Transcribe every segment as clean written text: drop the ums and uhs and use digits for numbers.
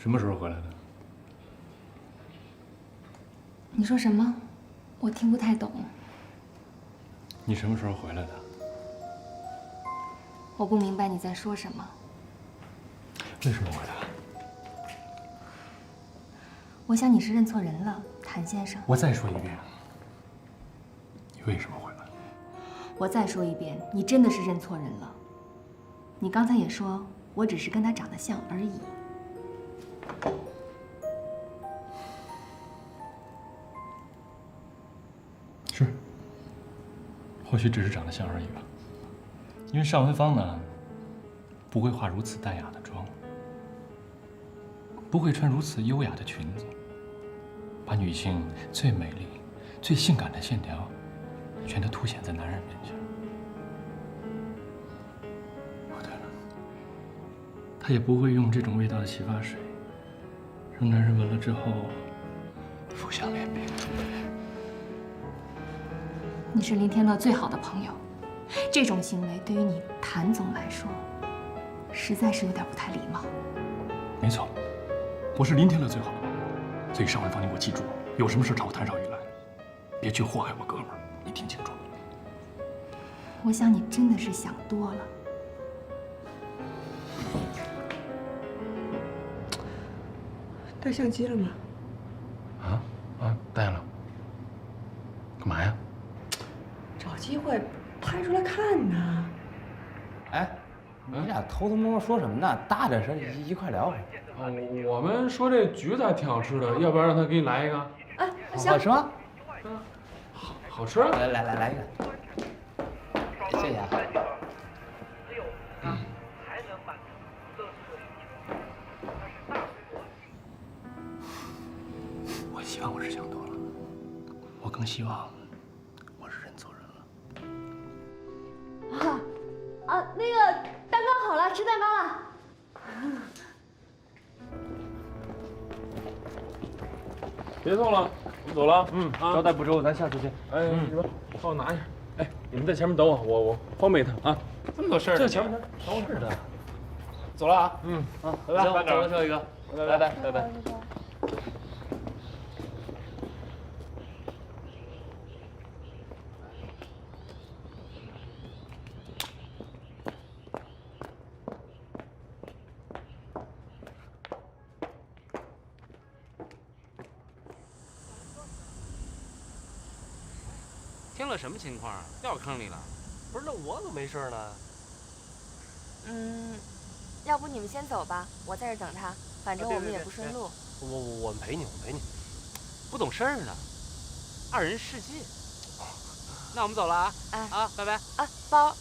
什么时候回来的？你说什么？我听不太懂。你什么时候回来的？我不明白你在说什么。为什么回来？我想你是认错人了，谭先生。我再说一遍，你为什么回来？我再说一遍，你真的是认错人了。你刚才也说我只是跟他长得像而已。是，或许只是长得像而已吧。因为尚文芳呢，不会化如此淡雅的妆，不会穿如此优雅的裙子，把女性最美丽、最性感的线条，全都凸显在男人面前。哦，对了，她也不会用这种味道的洗发水，让男人闻了之后浮想联翩。你是林天乐最好的朋友，这种行为对于你谭总来说，实在是有点不太礼貌。没错，我是林天乐最好的朋友，所以尚文芳，你给我记住，有什么事找我谭少宇来，别去祸害我哥们儿，你听清楚了。我想你真的是想多了。带相机了吗？带了。干嘛呀？找机会拍出来看呢。哎，你俩偷偷摸摸说什么呢？大点声，一块聊。我们说这橘子还挺好吃的，要不然让他给你来一个？哎，好吃吗？好吃。来一个，谢谢啊。我希望我是想多了，我更希望我是认错人了。那个蛋糕好了，吃蛋糕了。别送了，我们走了。招待不周，咱下次见。哎，你们帮我拿一下。哎，你们在前面等我，我方便一趟啊。这么多事儿，这前面等会儿的。走了啊。拜拜。慢点，最后一个，拜拜。听了什么情况？掉坑里了？不是，那我怎么没事呢？要不你们先走吧，我在这等他，反正我们也不顺路。我们陪你，不懂事儿呢，二人世界。那我们走了啊！哎啊，拜拜啊，包。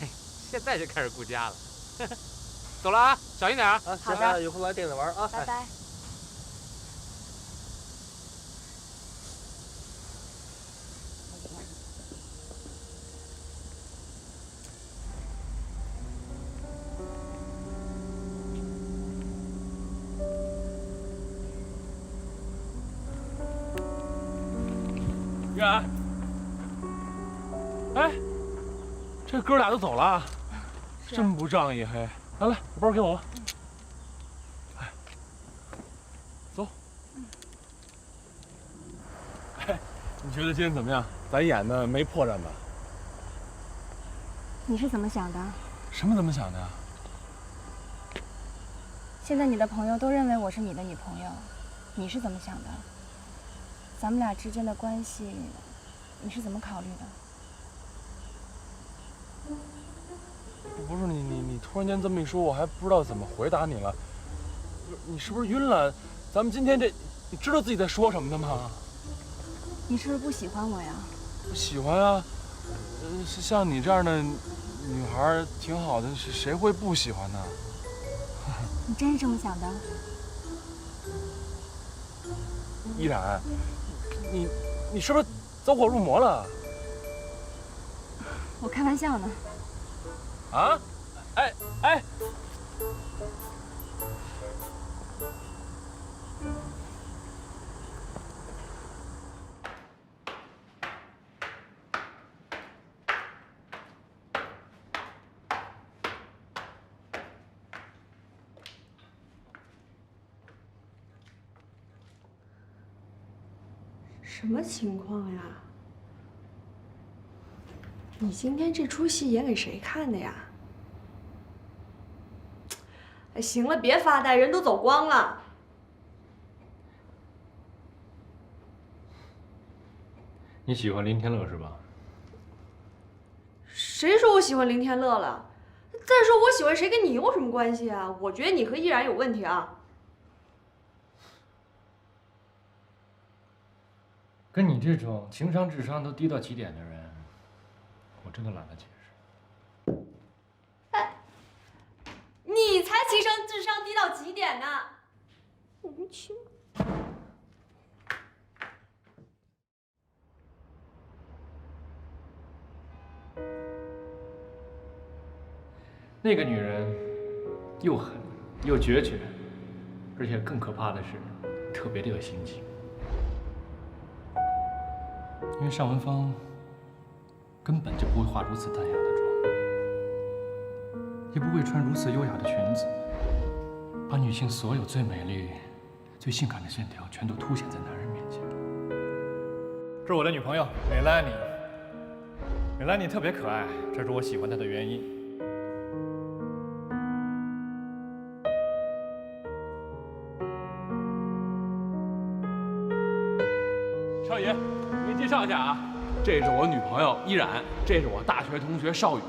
嘿，现在就开始顾家了。走了啊，小心点啊！好的，以后来店里玩啊！拜拜。玉安，哎，这哥俩都走了，真不仗义嘿！来，把包给我吧。哎，走。哎，你觉得今天怎么样？咱演的没破绽吧？你是怎么想的？什么怎么想的呀？现在你的朋友都认为我是你的女朋友，你是怎么想的？咱们俩之间的关系，你是怎么考虑的？不是你突然间这么一说，我还不知道怎么回答你了。你是不是晕了？咱们今天这，你知道自己在说什么的吗？你是不是不喜欢我呀？我喜欢啊，像你这样的女孩挺好的，谁会不喜欢呢？你真是这么想的？依然，你是不是走火入魔了？我开玩笑呢。啊？哎！什么情况呀？你今天这出戏演给谁看的呀？哎，行了，别发呆，人都走光了。你喜欢林天乐是吧？谁说我喜欢林天乐了？再说我喜欢谁跟你有什么关系啊？我觉得你和依然有问题啊。跟你这种情商智商都低到极点的人，我真的懒得解释。你才情商智商低到极点呢！莫名其妙。那个女人又狠又决绝，而且更可怕的是，特别的有心机。因为尚文芳根本就不会化如此淡雅的妆，也不会穿如此优雅的裙子，把女性所有最美丽、最性感的线条全都凸显在男人面前。这是我的女朋友美兰妮，美兰妮特别可爱，这是我喜欢她的原因。少爷，给你介绍一下啊，这是我女朋友依然，这是我大学同学邵宇。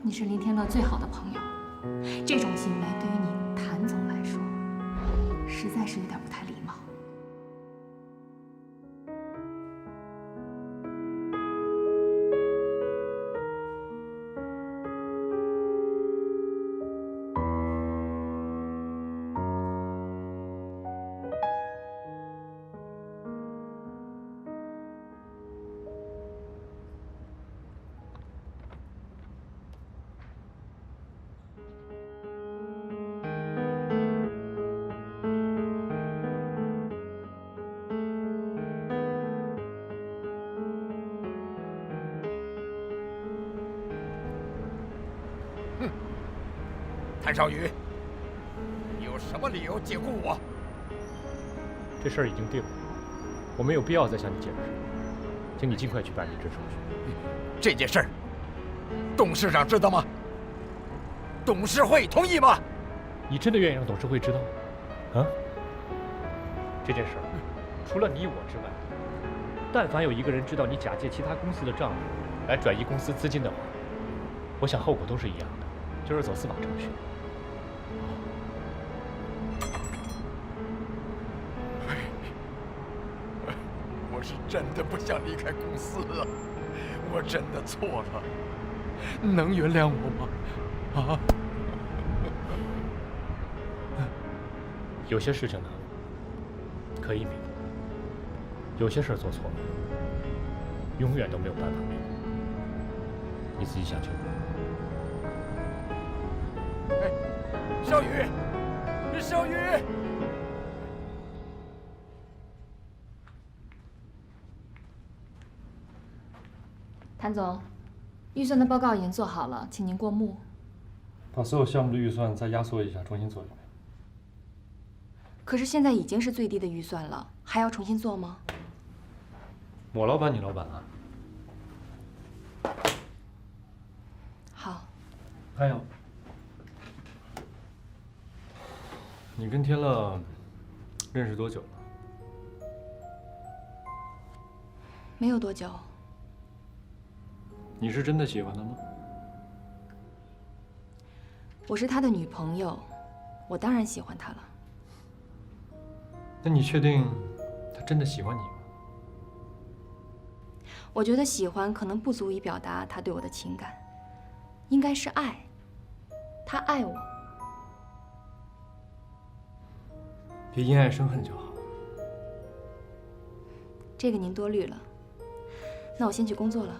你是林天乐最好的朋友，这种行为对于你谭总来说，实在是有点不太礼貌。谭少宇，你有什么理由解雇我？这事儿已经定了，我没有必要再向你解释，请你尽快去办离职手续。这件事儿，董事长知道吗？董事会同意吗？你真的愿意让董事会知道吗？啊？这件事儿，除了你我之外，但凡有一个人知道你假借其他公司的账目来转移公司资金的话，我想后果都是一样的，就是走司法程序。我是真的不想离开公司了，我真的错了，能原谅我吗？啊？有些事情呢，可以弥补；有些事儿做错了，永远都没有办法弥补。你自己想清楚。哎，小雨，小雨。谭总，预算的报告已经做好了，请您过目。把所有项目的预算再压缩一下，重新做一遍。可是现在已经是最低的预算了，还要重新做吗？我老板，你老板啊。好。还有，你跟天乐认识多久了？没有多久。你是真的喜欢他吗？我是他的女朋友，我当然喜欢他了。那你确定他真的喜欢你吗？我觉得喜欢可能不足以表达他对我的情感，应该是爱。他爱我。别因爱生恨就好。这个您多虑了。那我先去工作了。